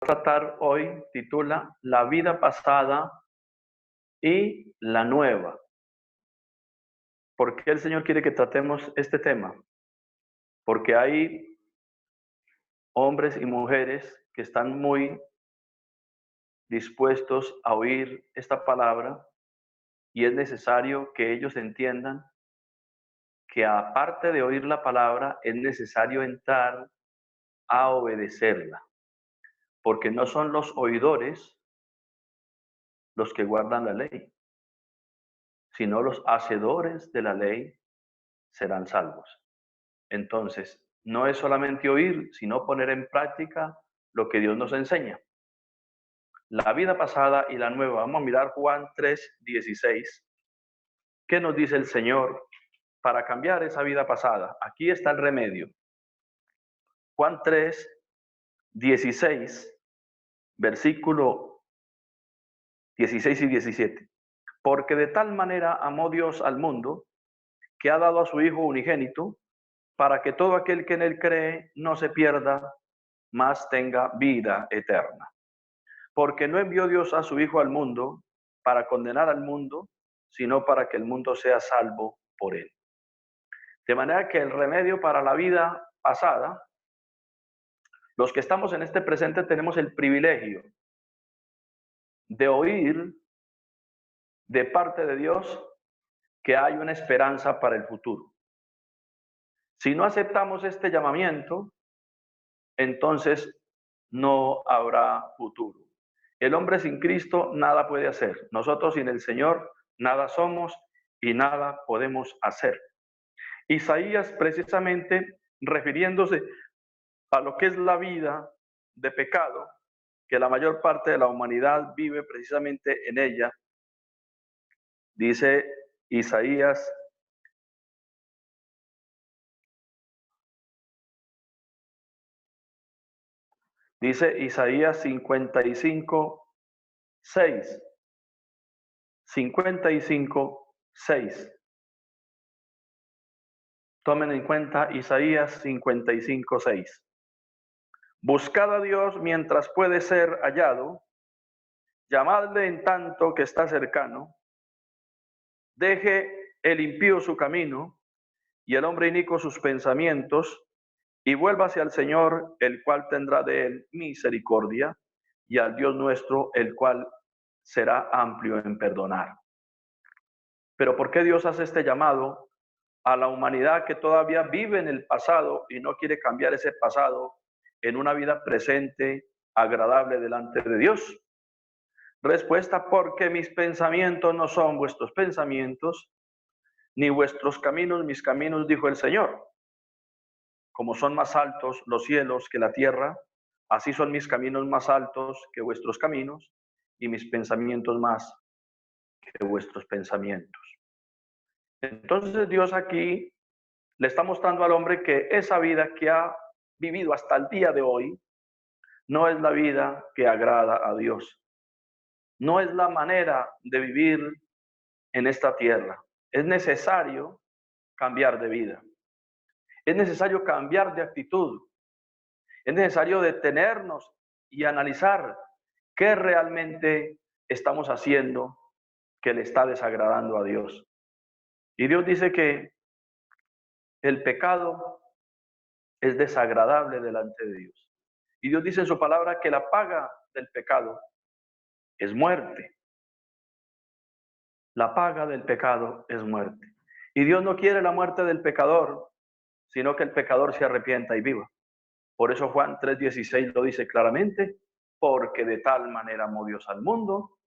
Tratar hoy titula La vida pasada y la nueva. ¿Por qué el Señor quiere que tratemos este tema? Porque hay hombres y mujeres que están muy dispuestos a oír esta palabra y es necesario que ellos entiendan que aparte de oír la palabra es necesario entrar a obedecerla, porque no son los oidores los que guardan la ley, sino los hacedores de la ley serán salvos. Entonces, no es solamente oír, sino poner en práctica lo que Dios nos enseña. La vida pasada y la nueva. Vamos a mirar Juan 3:16. ¿Qué nos dice el Señor para cambiar esa vida pasada? Aquí está el remedio. Juan 3:16, versículo 16 y 17. Porque de tal manera amó Dios al mundo, que ha dado a su Hijo unigénito, para que todo aquel que en él cree no se pierda, mas tenga vida eterna. Porque no envió Dios a su Hijo al mundo para condenar al mundo, sino para que el mundo sea salvo por él. De manera que el remedio para la vida pasada, los que estamos en este presente tenemos el privilegio de oír de parte de Dios que hay una esperanza para el futuro. Si no aceptamos este llamamiento, entonces no habrá futuro. El hombre sin Cristo nada puede hacer. Nosotros sin el Señor nada somos y nada podemos hacer. Isaías, precisamente refiriéndose a lo que es la vida de pecado, que la mayor parte de la humanidad vive precisamente en ella, dice Isaías Isaías 55:6. 55:6. Tomen en cuenta Isaías 55:6. Buscad a Dios mientras puede ser hallado, llamadle en tanto que está cercano. Deje el impío su camino y el hombre inicuo sus pensamientos, y vuélvase al Señor, el cual tendrá de él misericordia, y al Dios nuestro, el cual será amplio en perdonar. Pero ¿por qué Dios hace este llamado a la humanidad que todavía vive en el pasado y no quiere cambiar ese pasado en una vida presente, agradable delante de Dios? Respuesta: porque mis pensamientos no son vuestros pensamientos, ni vuestros caminos mis caminos, dijo el Señor. Como son más altos los cielos que la tierra, así son mis caminos más altos que vuestros caminos, y mis pensamientos más que vuestros pensamientos. Entonces Dios aquí le está mostrando al hombre que esa vida que ha vivido hasta el día de hoy no es la vida que agrada a Dios. No es la manera de vivir en esta tierra. Es necesario cambiar de vida. Es necesario cambiar de actitud. Es necesario detenernos y analizar qué realmente estamos haciendo que le está desagradando a Dios. Y Dios dice que el pecado es desagradable delante de Dios. Y Dios dice en su palabra que la paga del pecado es muerte. La paga del pecado es muerte. Y Dios no quiere la muerte del pecador, sino que el pecador se arrepienta y viva. Por eso Juan 3:16 lo dice claramente: porque de tal manera amó Dios al mundo,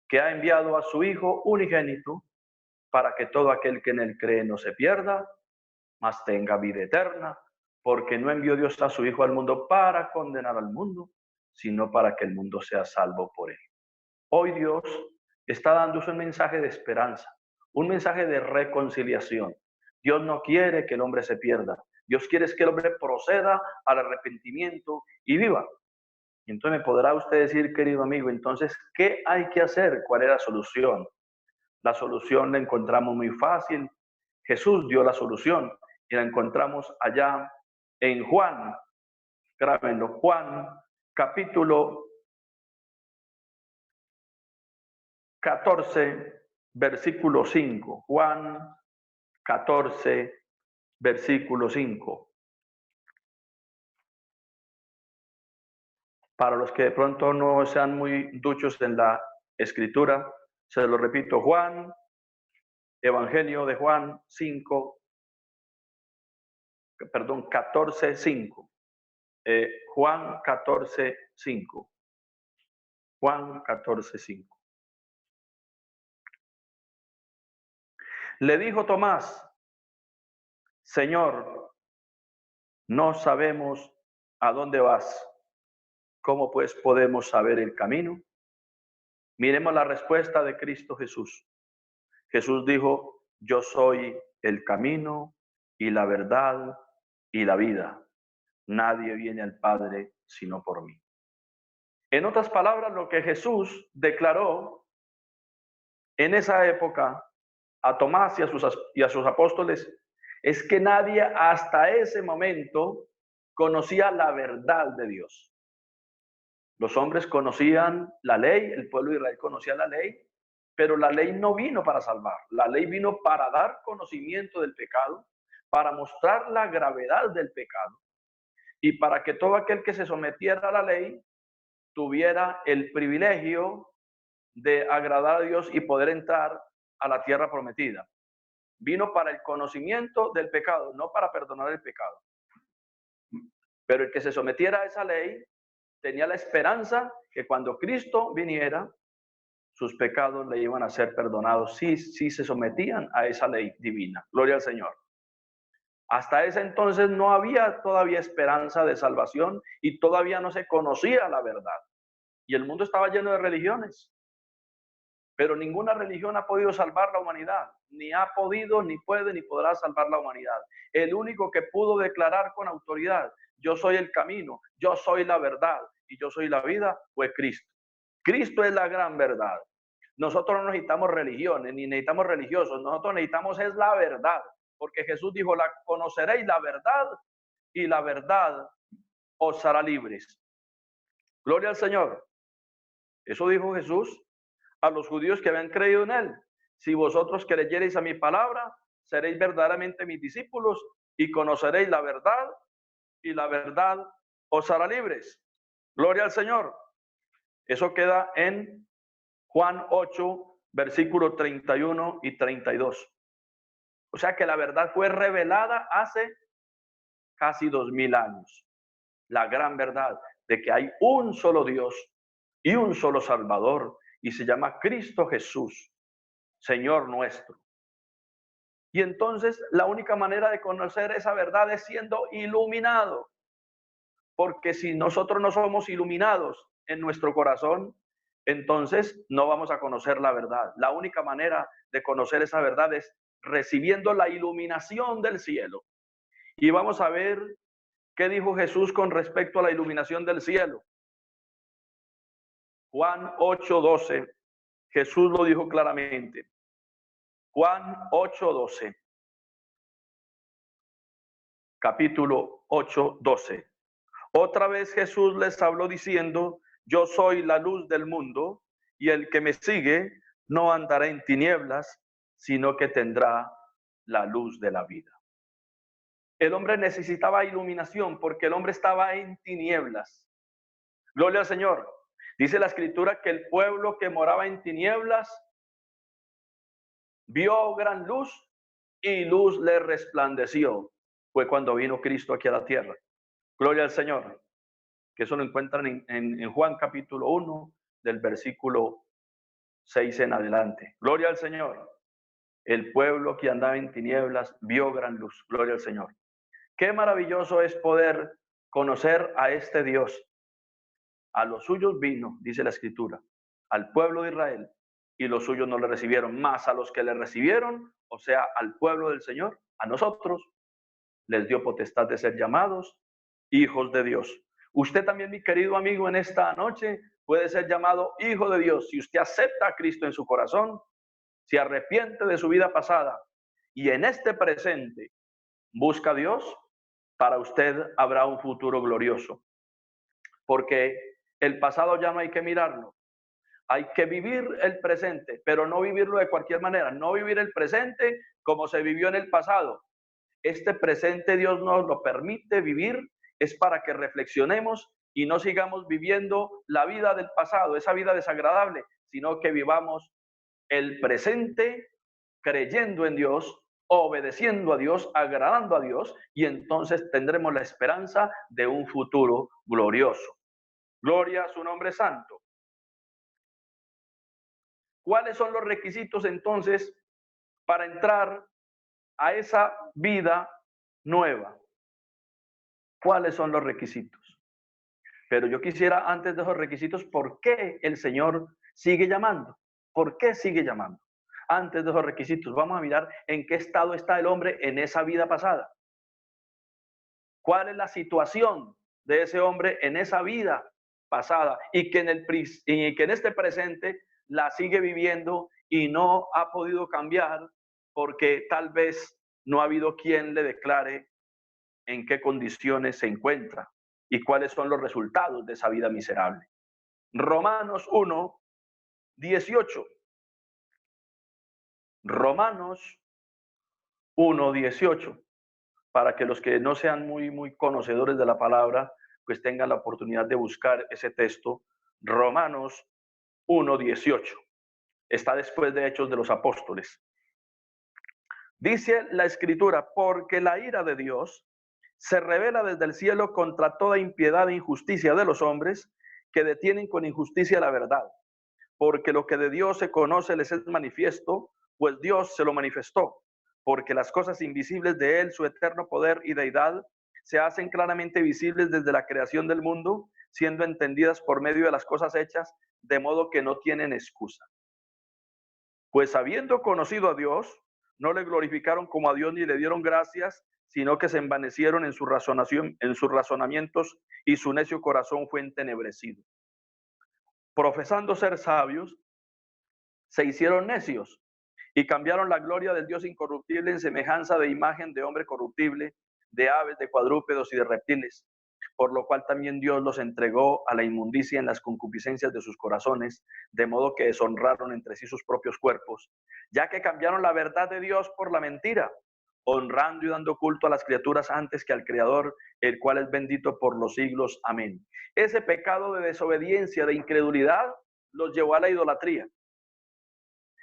que ha enviado a su Hijo unigénito, para que todo aquel que en él cree no se pierda, mas tenga vida eterna. Porque no envió Dios a su Hijo al mundo para condenar al mundo, sino para que el mundo sea salvo por él. Hoy Dios está dándose un mensaje de esperanza, un mensaje de reconciliación. Dios no quiere que el hombre se pierda. Dios quiere que el hombre proceda al arrepentimiento y viva. Entonces me podrá usted decir, querido amigo, entonces, ¿qué hay que hacer? ¿Cuál es la solución? La solución la encontramos muy fácil. Jesús dio la solución y la encontramos allá en Juan. Grábenlo, Juan capítulo 14, versículo 5. Juan 14, versículo 5. Para los que de pronto no sean muy duchos en la escritura, se lo repito, Juan, Evangelio de Juan 5, perdón, 14, 5. Juan 14, 5. Juan 14, 5. Le dijo Tomás, Señor, no sabemos a dónde vas. ¿Cómo pues podemos saber el camino? Miremos la respuesta de Cristo Jesús. Jesús dijo, yo soy el camino y la verdad y la vida. Nadie viene al Padre sino por mí. En otras palabras, lo que Jesús declaró en esa época a Tomás y a sus apóstoles es que nadie hasta ese momento conocía la verdad de Dios. Los hombres conocían la ley, el pueblo de Israel conocía la ley, pero la ley no vino para salvar. La ley vino para dar conocimiento del pecado, para mostrar la gravedad del pecado y para que todo aquel que se sometiera a la ley tuviera el privilegio de agradar a Dios y poder entrar a la tierra prometida. Vino para el conocimiento del pecado, no para perdonar el pecado. Pero el que se sometiera a esa ley tenía la esperanza que cuando Cristo viniera, sus pecados le iban a ser perdonados si se sometían a esa ley divina. Gloria al Señor. Hasta ese entonces no había todavía esperanza de salvación y todavía no se conocía la verdad. Y el mundo estaba lleno de religiones. Pero ninguna religión ha podido salvar la humanidad. Ni ha podido, ni puede, ni podrá salvar la humanidad. El único que pudo declarar con autoridad, yo soy el camino, yo soy la verdad y yo soy la vida, fue Cristo. Cristo es la gran verdad. Nosotros no necesitamos religiones, ni necesitamos religiosos. Nosotros necesitamos es la verdad. Porque Jesús dijo, la conoceréis la verdad y la verdad os hará libres. Gloria al Señor. Eso dijo Jesús a los judíos que habían creído en él. Si vosotros creyereis a mi palabra, seréis verdaderamente mis discípulos y conoceréis la verdad y la verdad os hará libres. Gloria al Señor. Eso queda en Juan 8, versículos 31 y 32. O sea que la verdad fue revelada hace casi 2000 años. La gran verdad de que hay un solo Dios y un solo Salvador y se llama Cristo Jesús, Señor nuestro. Y entonces la única manera de conocer esa verdad es siendo iluminado. Porque si nosotros no somos iluminados en nuestro corazón, entonces no vamos a conocer la verdad. La única manera de conocer esa verdad es recibiendo la iluminación del cielo. Y vamos a ver qué dijo Jesús con respecto a la iluminación del cielo. Juan 8:12. Jesús lo dijo claramente. Juan 8:12. Capítulo 8:12. Otra vez Jesús les habló diciendo, yo soy la luz del mundo, y el que me sigue no andará en tinieblas, sino que tendrá la luz de la vida. El hombre necesitaba iluminación porque el hombre estaba en tinieblas. Gloria al Señor. Dice la Escritura que el pueblo que moraba en tinieblas vio gran luz y luz le resplandeció. Fue cuando vino Cristo aquí a la tierra. Gloria al Señor. Que eso lo encuentran en Juan capítulo 1, del versículo 6 en adelante. Gloria al Señor. El pueblo que andaba en tinieblas vio gran luz. Gloria al Señor. Qué maravilloso es poder conocer a este Dios. A los suyos vino, dice la Escritura, al pueblo de Israel, y los suyos no le recibieron. Más a los que le recibieron, o sea, al pueblo del Señor, a nosotros, les dio potestad de ser llamados hijos de Dios. Usted también, mi querido amigo, en esta noche puede ser llamado hijo de Dios si usted acepta a Cristo en su corazón, se arrepiente de su vida pasada y en este presente busca a Dios. Para usted habrá un futuro glorioso, porque el pasado ya no hay que mirarlo, Hay que vivir el presente, pero no vivirlo de cualquier manera, no vivir el presente como se vivió en el pasado. Este presente Dios nos lo permite vivir, es para que reflexionemos y no sigamos viviendo la vida del pasado, esa vida desagradable, sino que vivamos el presente creyendo en Dios, obedeciendo a Dios, agradando a Dios, y entonces tendremos la esperanza de un futuro glorioso. Gloria a su nombre santo. ¿Cuáles son los requisitos entonces para entrar a esa vida nueva? ¿Cuáles son los requisitos? Pero yo quisiera, antes de esos requisitos, ¿por qué el Señor sigue llamando? ¿Por qué sigue llamando? Antes de esos requisitos, vamos a mirar en qué estado está el hombre en esa vida pasada. ¿Cuál es la situación de ese hombre en esa vida pasada y que en este presente la sigue viviendo y no ha podido cambiar porque tal vez no ha habido quien le declare en qué condiciones se encuentra y cuáles son los resultados de esa vida miserable? Romanos 1, 18. Romanos 1, 18. Para que los que no sean muy conocedores de la palabra, pues tengan la oportunidad de buscar ese texto. Romanos 1, 18. Está después de Hechos de los Apóstoles. Dice la Escritura, porque la ira de Dios se revela desde el cielo contra toda impiedad e injusticia de los hombres que detienen con injusticia la verdad. Porque lo que de Dios se conoce les es manifiesto, pues Dios se lo manifestó. Porque las cosas invisibles de Él, su eterno poder y deidad, se hacen claramente visibles desde la creación del mundo, siendo entendidas por medio de las cosas hechas, de modo que no tienen excusa. Pues habiendo conocido a Dios, no le glorificaron como a Dios ni le dieron gracias, sino que se envanecieron en su razonación, en sus razonamientos, y su necio corazón fue entenebrecido. Profesando ser sabios, se hicieron necios y cambiaron la gloria del Dios incorruptible en semejanza de imagen de hombre corruptible, de aves, de cuadrúpedos y de reptiles, por lo cual también Dios los entregó a la inmundicia en las concupiscencias de sus corazones, de modo que deshonraron entre sí sus propios cuerpos, ya que cambiaron la verdad de Dios por la mentira, honrando y dando culto a las criaturas antes que al Creador, el cual es bendito por los siglos. Amén. Ese pecado de desobediencia, de incredulidad, los llevó a la idolatría.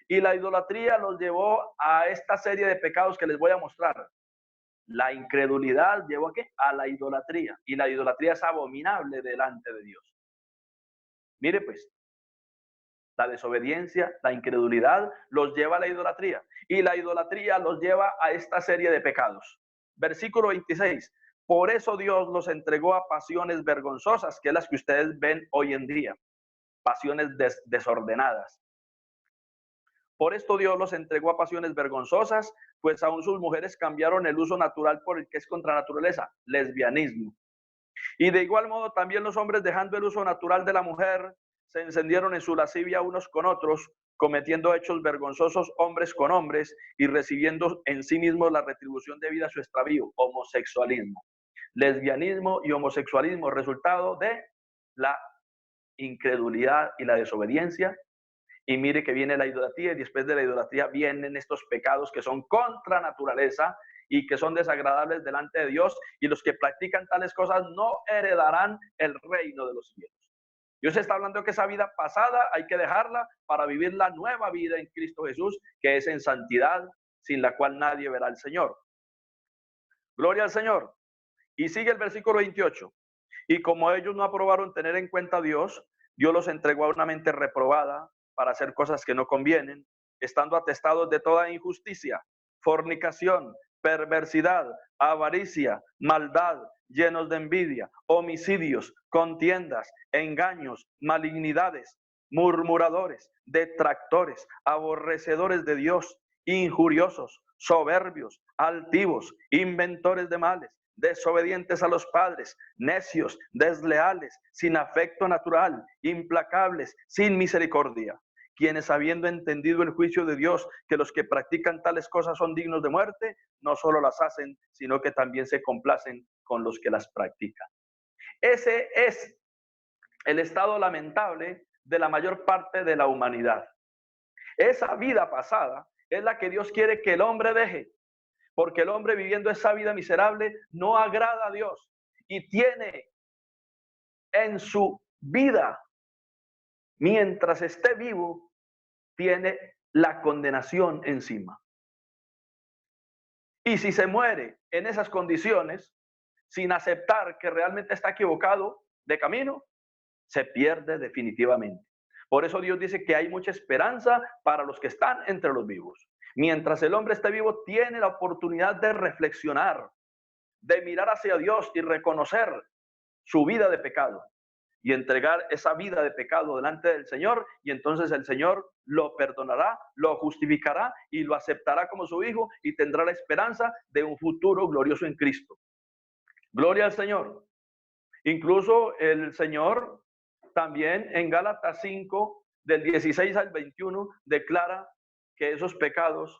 Y la idolatría los llevó a esta serie de pecados que les voy a mostrar. La incredulidad llevó ¿a qué? A la idolatría. Y la idolatría es abominable delante de Dios. Mire pues, la desobediencia, la incredulidad los lleva a la idolatría. Y la idolatría los lleva a esta serie de pecados. Versículo 26. Por eso Dios los entregó a pasiones vergonzosas, que es las que ustedes ven hoy en día. Pasiones desordenadas. Por esto Dios los entregó a pasiones vergonzosas, pues aún sus mujeres cambiaron el uso natural por el que es contra naturaleza, lesbianismo. Y de igual modo también los hombres, dejando el uso natural de la mujer, se encendieron en su lascivia unos con otros, cometiendo hechos vergonzosos hombres con hombres y recibiendo en sí mismos la retribución debida a su extravío, homosexualismo. Lesbianismo y homosexualismo, resultado de la incredulidad y la desobediencia. Y mire que viene la idolatría y después de la idolatría vienen estos pecados que son contra naturaleza y que son desagradables delante de Dios, y los que practican tales cosas no heredarán el reino de los cielos. Dios está hablando que esa vida pasada hay que dejarla para vivir la nueva vida en Cristo Jesús, que es en santidad, sin la cual nadie verá al Señor. Gloria al Señor. Y sigue el versículo 28. Y como ellos no aprobaron tener en cuenta a Dios, Dios los entregó a una mente reprobada para hacer cosas que no convienen, estando atestados de toda injusticia, fornicación, perversidad, avaricia, maldad, llenos de envidia, homicidios, contiendas, engaños, malignidades, murmuradores, detractores, aborrecedores de Dios, injuriosos, soberbios, altivos, inventores de males, desobedientes a los padres, necios, desleales, sin afecto natural, implacables, sin misericordia, quienes habiendo entendido el juicio de Dios, que los que practican tales cosas son dignos de muerte, no solo las hacen, sino que también se complacen con los que las practican. Ese es el estado lamentable de la mayor parte de la humanidad. Esa vida pasada es la que Dios quiere que el hombre deje, porque el hombre viviendo esa vida miserable no agrada a Dios y tiene en su vida, mientras esté vivo, tiene la condenación encima. Y si se muere en esas condiciones, sin aceptar que realmente está equivocado de camino, se pierde definitivamente. Por eso Dios dice que hay mucha esperanza para los que están entre los vivos. Mientras el hombre esté vivo, tiene la oportunidad de reflexionar, de mirar hacia Dios y reconocer su vida de pecado y entregar esa vida de pecado delante del Señor, y entonces el Señor lo perdonará, lo justificará y lo aceptará como su hijo y tendrá la esperanza de un futuro glorioso en Cristo. Gloria al Señor. Incluso el Señor también en Gálatas 5, del 16 al 21, declara que esos pecados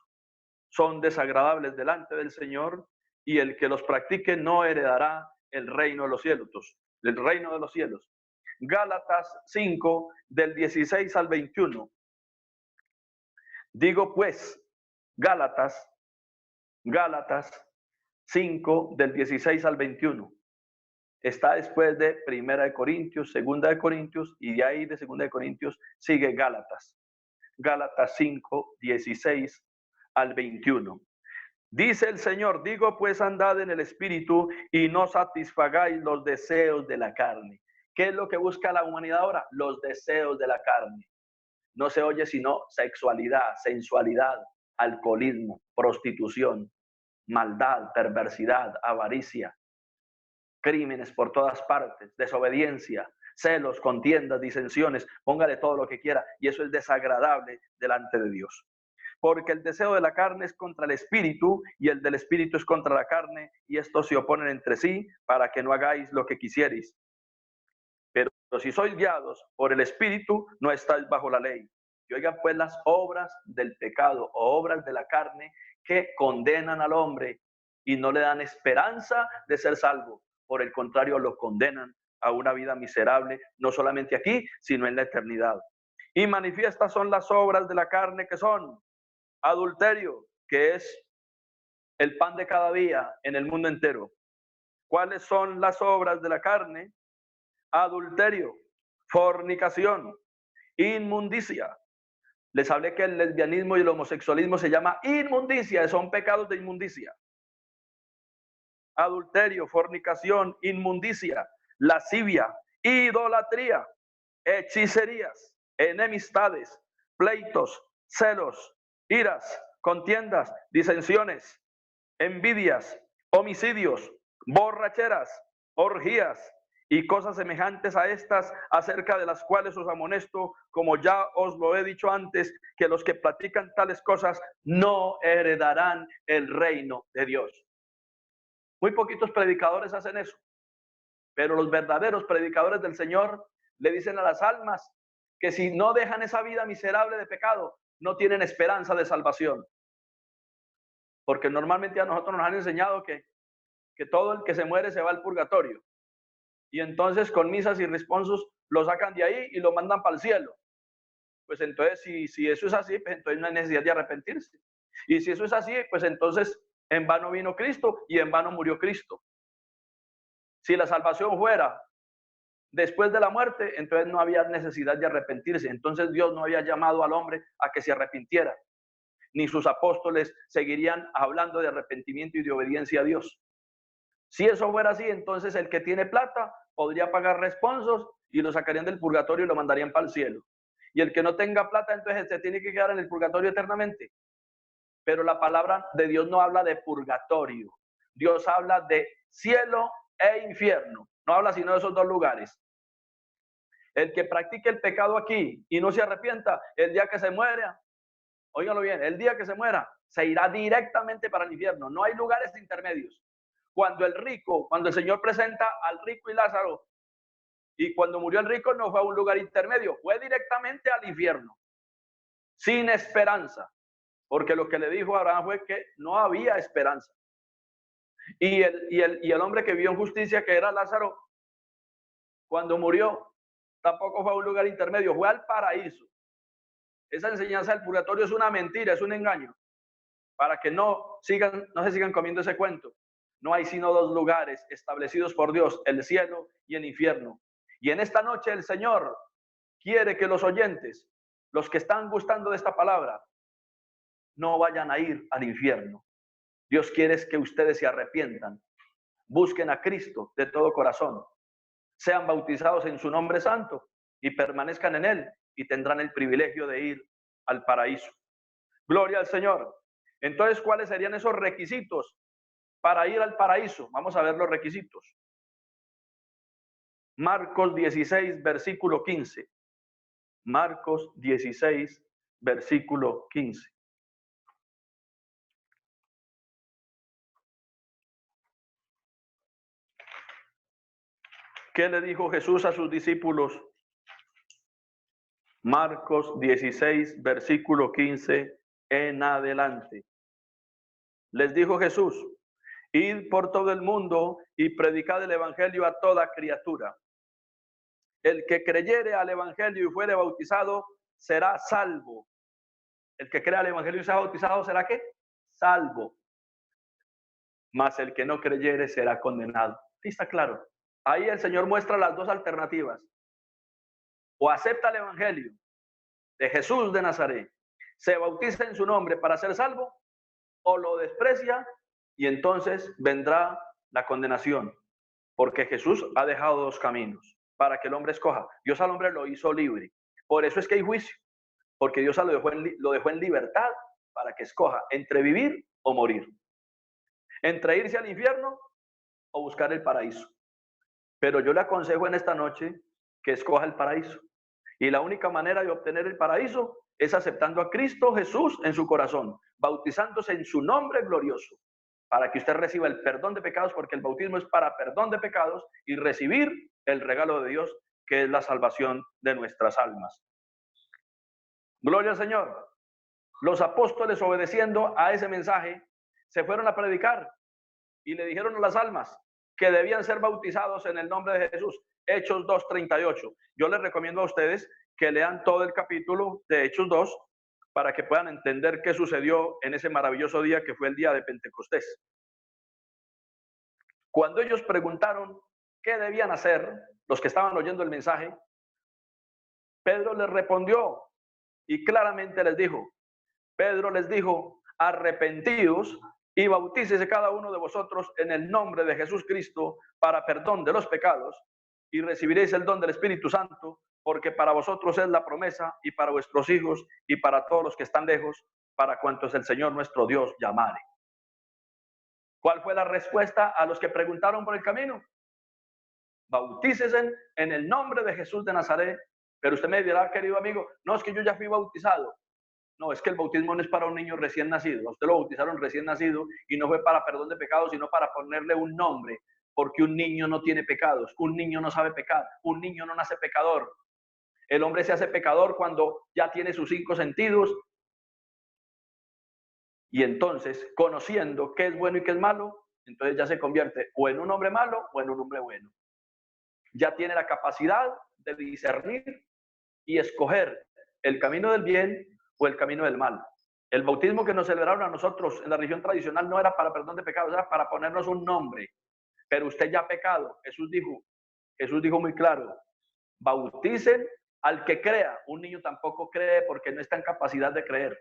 son desagradables delante del Señor y el que los practique no heredará el reino de los cielos, el reino de los cielos. Gálatas 5, del 16 al 21. Digo pues, Gálatas 5, del 16 al 21. Está después de Primera de Corintios, Segunda de Corintios, y de ahí de Segunda de Corintios sigue Gálatas. Gálatas 5, 16 al 21. Dice el Señor, digo pues andad en el Espíritu y no satisfagáis los deseos de la carne. ¿Qué es lo que busca la humanidad ahora? Los deseos de la carne. No se oye sino sexualidad, sensualidad, alcoholismo, prostitución, maldad, perversidad, avaricia, crímenes por todas partes, desobediencia, celos, contiendas, disensiones, póngale todo lo que quiera, y eso es desagradable delante de Dios. Porque el deseo de la carne es contra el espíritu y el del espíritu es contra la carne, y estos se oponen entre sí para que no hagáis lo que quisierais. Pero si sois guiados por el espíritu, no estáis bajo la ley. Y oigan pues las obras del pecado o obras de la carne que condenan al hombre y no le dan esperanza de ser salvo. Por el contrario, lo condenan a una vida miserable, no solamente aquí, sino en la eternidad. Y manifiestas son las obras de la carne, que son adulterio, que es el pan de cada día en el mundo entero. ¿Cuáles son las obras de la carne? Adulterio, fornicación, inmundicia. Les hablé que el lesbianismo y el homosexualismo se llama inmundicia, son pecados de inmundicia. Adulterio, fornicación, inmundicia, lascivia, idolatría, hechicerías, enemistades, pleitos, celos, iras, contiendas, disensiones, envidias, homicidios, borracheras, orgías y cosas semejantes a estas, acerca de las cuales os amonesto, como ya os lo he dicho antes, que los que practican tales cosas no heredarán el reino de Dios. Muy poquitos predicadores hacen eso, pero los verdaderos predicadores del Señor le dicen a las almas que si no dejan esa vida miserable de pecado, no tienen esperanza de salvación. Porque normalmente a nosotros nos han enseñado que todo el que se muere se va al purgatorio. Y entonces con misas y responsos lo sacan de ahí y lo mandan para el cielo. Pues entonces, si eso es así, pues entonces no hay necesidad de arrepentirse. Y si eso es así, pues entonces en vano vino Cristo y en vano murió Cristo. Si la salvación fuera después de la muerte, entonces no había necesidad de arrepentirse. Entonces Dios no había llamado al hombre a que se arrepintiera. Ni sus apóstoles seguirían hablando de arrepentimiento y de obediencia a Dios. Si eso fuera así, entonces el que tiene plata podría pagar responsos y lo sacarían del purgatorio y lo mandarían para el cielo. Y el que no tenga plata, entonces se tiene que quedar en el purgatorio eternamente. Pero la palabra de Dios no habla de purgatorio. Dios habla de cielo e infierno. No habla sino de esos dos lugares. El que practique el pecado aquí y no se arrepienta, el día que se muera, óiganlo bien, el día que se muera, se irá directamente para el infierno. No hay lugares intermedios. Cuando el Señor presenta al rico y Lázaro, y cuando murió el rico no fue a un lugar intermedio, fue directamente al infierno, sin esperanza, porque lo que le dijo a Abraham fue que no había esperanza. Y el hombre que vivió en justicia, que era Lázaro, cuando murió, tampoco fue a un lugar intermedio, fue al paraíso. Esa enseñanza del purgatorio es una mentira, es un engaño, para que no se sigan comiendo ese cuento. No hay sino dos lugares establecidos por Dios, el cielo y el infierno. Y en esta noche el Señor quiere que los oyentes, los que están gustando de esta palabra, no vayan a ir al infierno. Dios quiere que ustedes se arrepientan, busquen a Cristo de todo corazón, sean bautizados en su nombre santo y permanezcan en él y tendrán el privilegio de ir al paraíso. Gloria al Señor. Entonces, ¿cuáles serían esos requisitos para ir al paraíso? Vamos a ver los requisitos. Marcos 16, versículo 15. Marcos 16, versículo 15. ¿Qué le dijo Jesús a sus discípulos? Marcos 16, versículo 15 en adelante. Les dijo Jesús: id por todo el mundo y predicad el evangelio a toda criatura. El que creyere al evangelio y fuere bautizado será salvo. El que crea al evangelio y sea bautizado será ¿qué? Salvo. Mas el que no creyere será condenado. ¿Sí está claro? Ahí el Señor muestra las dos alternativas. O acepta el evangelio de Jesús de Nazaret, se bautiza en su nombre para ser salvo, o lo desprecia y entonces vendrá la condenación. Porque Jesús ha dejado dos caminos para que el hombre escoja. Dios al hombre lo hizo libre. Por eso es que hay juicio. Porque Dios lo dejó en libertad para que escoja entre vivir o morir. Entre irse al infierno o buscar el paraíso. Pero yo le aconsejo en esta noche que escoja el paraíso. Y la única manera de obtener el paraíso es aceptando a Cristo Jesús en su corazón, bautizándose en su nombre glorioso, para que usted reciba el perdón de pecados, porque el bautismo es para perdón de pecados y recibir el regalo de Dios, que es la salvación de nuestras almas. Gloria al Señor. Los apóstoles, obedeciendo a ese mensaje, se fueron a predicar y le dijeron a las almas que debían ser bautizados en el nombre de Jesús. Hechos 2:38. Yo les recomiendo a ustedes que lean todo el capítulo de Hechos 2 para que puedan entender qué sucedió en ese maravilloso día que fue el día de Pentecostés. Cuando ellos preguntaron qué debían hacer, los que estaban oyendo el mensaje, Pedro les respondió y claramente les dijo, Pedro les dijo, arrepentidos y bautícese cada uno de vosotros en el nombre de Jesús Cristo para perdón de los pecados y recibiréis el don del Espíritu Santo, porque para vosotros es la promesa y para vuestros hijos y para todos los que están lejos, para cuantos el Señor nuestro Dios llamare. ¿Cuál fue la respuesta a los que preguntaron por el camino? Bautícese en el nombre de Jesús de Nazaret. Pero usted me dirá, querido amigo, no, es que yo ya fui bautizado. No, es que el bautismo no es para un niño recién nacido. A usted lo bautizaron recién nacido y no fue para perdón de pecados, sino para ponerle un nombre, porque un niño no tiene pecados, un niño no sabe pecar, un niño no nace pecador. El hombre se hace pecador cuando ya tiene sus 5 sentidos y entonces, conociendo qué es bueno y qué es malo, entonces ya se convierte o en un hombre malo o en un hombre bueno. Ya tiene la capacidad de discernir y escoger el camino del bien o el camino del mal. El bautismo que nos celebraron a nosotros en la religión tradicional no era para perdón de pecados, era para ponernos un nombre. Pero usted ya ha pecado. Jesús dijo muy claro, bauticen al que crea. Un niño tampoco cree porque no está en capacidad de creer.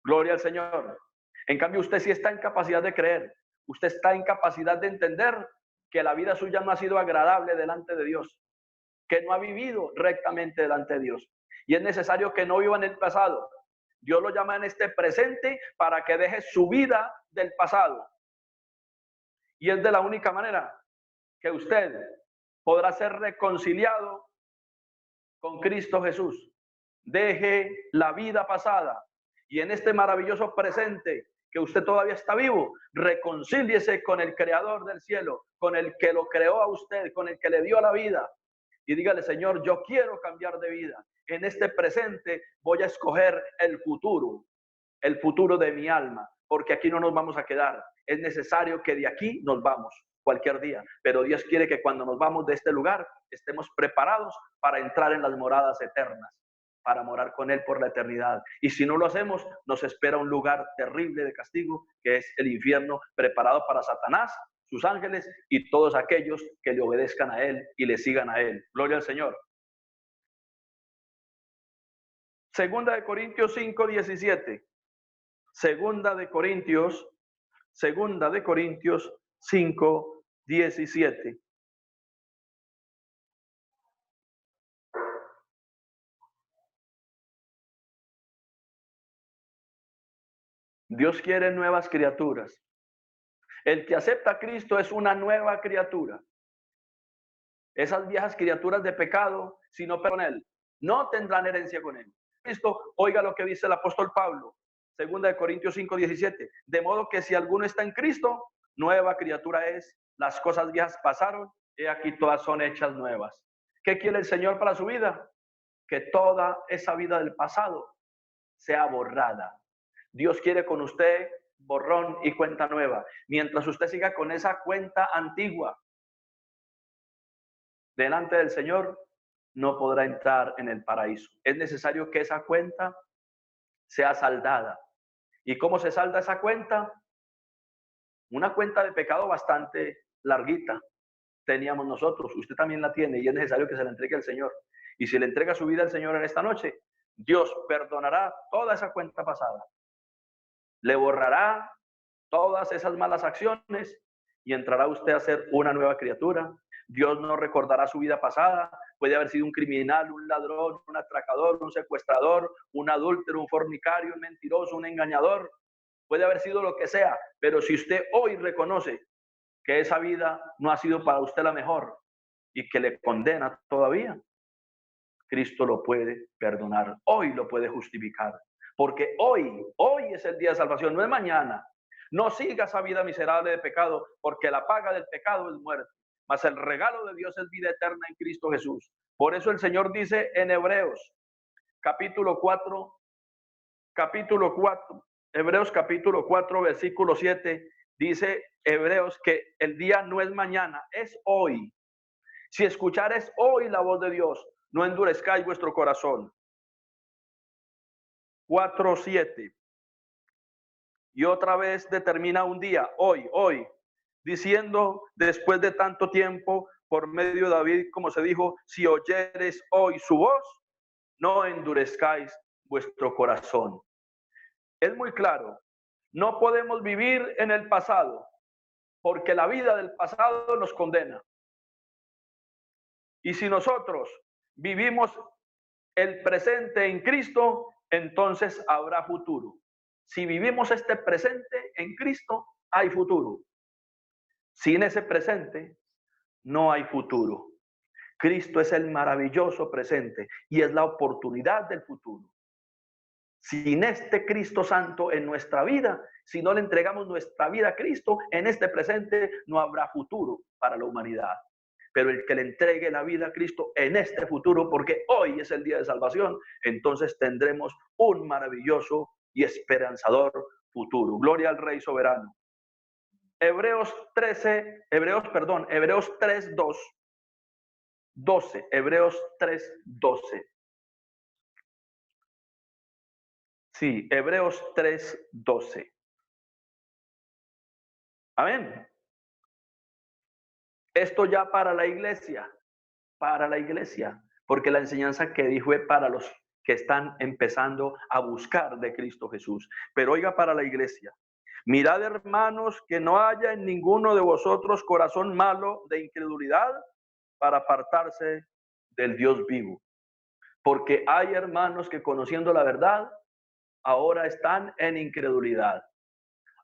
Gloria al Señor. En cambio, usted sí está en capacidad de creer. Usted está en capacidad de entender que la vida suya no ha sido agradable delante de Dios, que no ha vivido rectamente delante de Dios. Y es necesario que no viva en el pasado. Dios lo llama en este presente para que deje su vida del pasado. Y es de la única manera que usted podrá ser reconciliado con Cristo Jesús. Deje la vida pasada y en este maravilloso presente que usted todavía está vivo, reconcíliese con el Creador del cielo, con el que lo creó a usted, con el que le dio la vida. Y dígale, Señor, yo quiero cambiar de vida. En este presente voy a escoger el futuro de mi alma, porque aquí no nos vamos a quedar. Es necesario que de aquí nos vamos. cualquier día, pero Dios quiere que cuando nos vamos de este lugar estemos preparados para entrar en las moradas eternas, para morar con Él por la eternidad. Y si no lo hacemos, nos espera un lugar terrible de castigo, que es el infierno, preparado para Satanás, sus ángeles y todos aquellos que le obedezcan a Él y le sigan a Él. Gloria al Señor. Segunda de Corintios 5:17. Segunda de Corintios 5:17. Dios quiere nuevas criaturas. El que acepta a Cristo es una nueva criatura. Esas viejas criaturas de pecado, si no con Él, no tendrán herencia con Él. Cristo, oiga lo que dice el apóstol Pablo, segunda de Corintios 5:17. De modo que si alguno está en Cristo, nueva criatura es. Las cosas viejas pasaron, y aquí todas son hechas nuevas. ¿Qué quiere el Señor para su vida? Que toda esa vida del pasado sea borrada. Dios quiere con usted borrón y cuenta nueva. Mientras usted siga con esa cuenta antigua delante del Señor, no podrá entrar en el paraíso. Es necesario que esa cuenta sea saldada. ¿Y cómo se salda esa cuenta? Una cuenta de pecado bastante larguita teníamos nosotros, usted también la tiene y es necesario que se la entregue al Señor. Y si le entrega su vida al Señor en esta noche, Dios perdonará toda esa cuenta pasada. Le borrará todas esas malas acciones y entrará usted a ser una nueva criatura. Dios no recordará su vida pasada. Puede haber sido un criminal, un ladrón, un atracador, un secuestrador, un adúltero, un fornicario, un mentiroso, un engañador. Puede haber sido lo que sea, pero si usted hoy reconoce que esa vida no ha sido para usted la mejor y que le condena todavía, Cristo lo puede perdonar. Hoy lo puede justificar. Porque hoy es el día de salvación, no es mañana. No siga esa vida miserable de pecado, porque la paga del pecado es muerte. Mas el regalo de Dios es vida eterna en Cristo Jesús. Por eso el Señor dice en Hebreos, capítulo 4, Hebreos capítulo 4, versículo 7, dice Hebreos que el día no es mañana, es hoy. Si escuchares hoy la voz de Dios, no endurezcáis vuestro corazón. 4:7. Y otra vez determina un día, hoy, diciendo después de tanto tiempo, por medio de David, como se dijo, si oyeres hoy su voz, no endurezcáis vuestro corazón. Es muy claro, no podemos vivir en el pasado, porque la vida del pasado nos condena. Y si nosotros vivimos el presente en Cristo, entonces habrá futuro. Si vivimos este presente en Cristo, hay futuro. Sin ese presente, no hay futuro. Cristo es el maravilloso presente y es la oportunidad del futuro. Sin este Cristo Santo en nuestra vida, si no le entregamos nuestra vida a Cristo, en este presente no habrá futuro para la humanidad. Pero el que le entregue la vida a Cristo en este futuro, porque hoy es el día de salvación, entonces tendremos un maravilloso y esperanzador futuro. Gloria al Rey soberano. Hebreos 3:2. 12. Hebreos 3:12. Sí, Hebreos 3:12. Amén. Esto ya para la iglesia, porque la enseñanza que di fue para los que están empezando a buscar de Cristo Jesús. Pero oiga, para la iglesia, mirad, hermanos, que no haya en ninguno de vosotros corazón malo de incredulidad para apartarse del Dios vivo. Porque hay hermanos que conociendo la verdad, ahora están en incredulidad.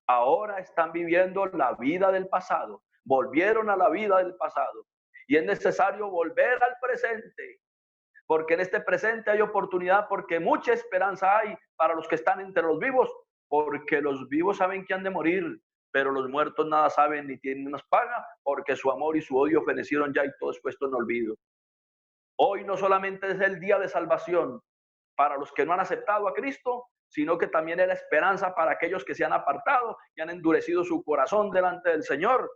Ahora están viviendo la vida del pasado. Volvieron a la vida del pasado. Y es necesario volver al presente. Porque en este presente hay oportunidad, porque mucha esperanza hay para los que están entre los vivos. Porque los vivos saben que han de morir, pero los muertos nada saben ni tienen más paga, porque su amor y su odio fenecieron ya y todo es puesto en olvido. Hoy no solamente es el día de salvación para los que no han aceptado a Cristo, sino que también es la esperanza para aquellos que se han apartado y han endurecido su corazón delante del Señor.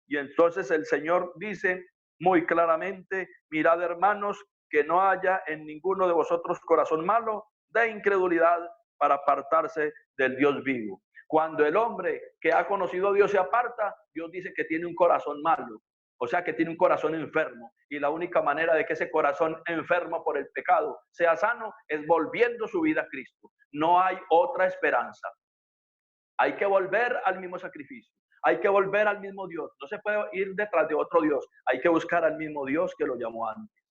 Y entonces el Señor dice muy claramente, mirad hermanos, que no haya en ninguno de vosotros corazón malo de incredulidad para apartarse del Dios vivo. Cuando el hombre que ha conocido a Dios se aparta, Dios dice que tiene un corazón malo, o sea que tiene un corazón enfermo. Y la única manera de que ese corazón enfermo por el pecado sea sano es volviendo su vida a Cristo. No hay otra esperanza. Hay que volver al mismo sacrificio. Hay que volver al mismo Dios. No se puede ir detrás de otro Dios. Hay que buscar al mismo Dios que lo llamó antes.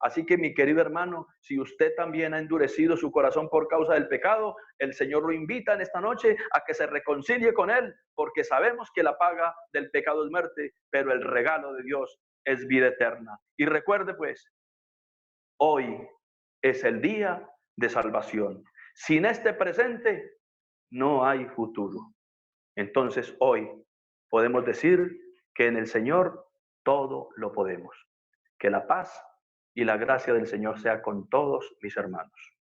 Así que mi querido hermano, si usted también ha endurecido su corazón por causa del pecado, el Señor lo invita en esta noche a que se reconcilie con Él, porque sabemos que la paga del pecado es muerte, pero el regalo de Dios es vida eterna. Y recuerde pues, hoy es el día de salvación. Sin este presente no hay futuro. Entonces hoy podemos decir que en el Señor todo lo podemos. Que la paz y la gracia del Señor sea con todos mis hermanos.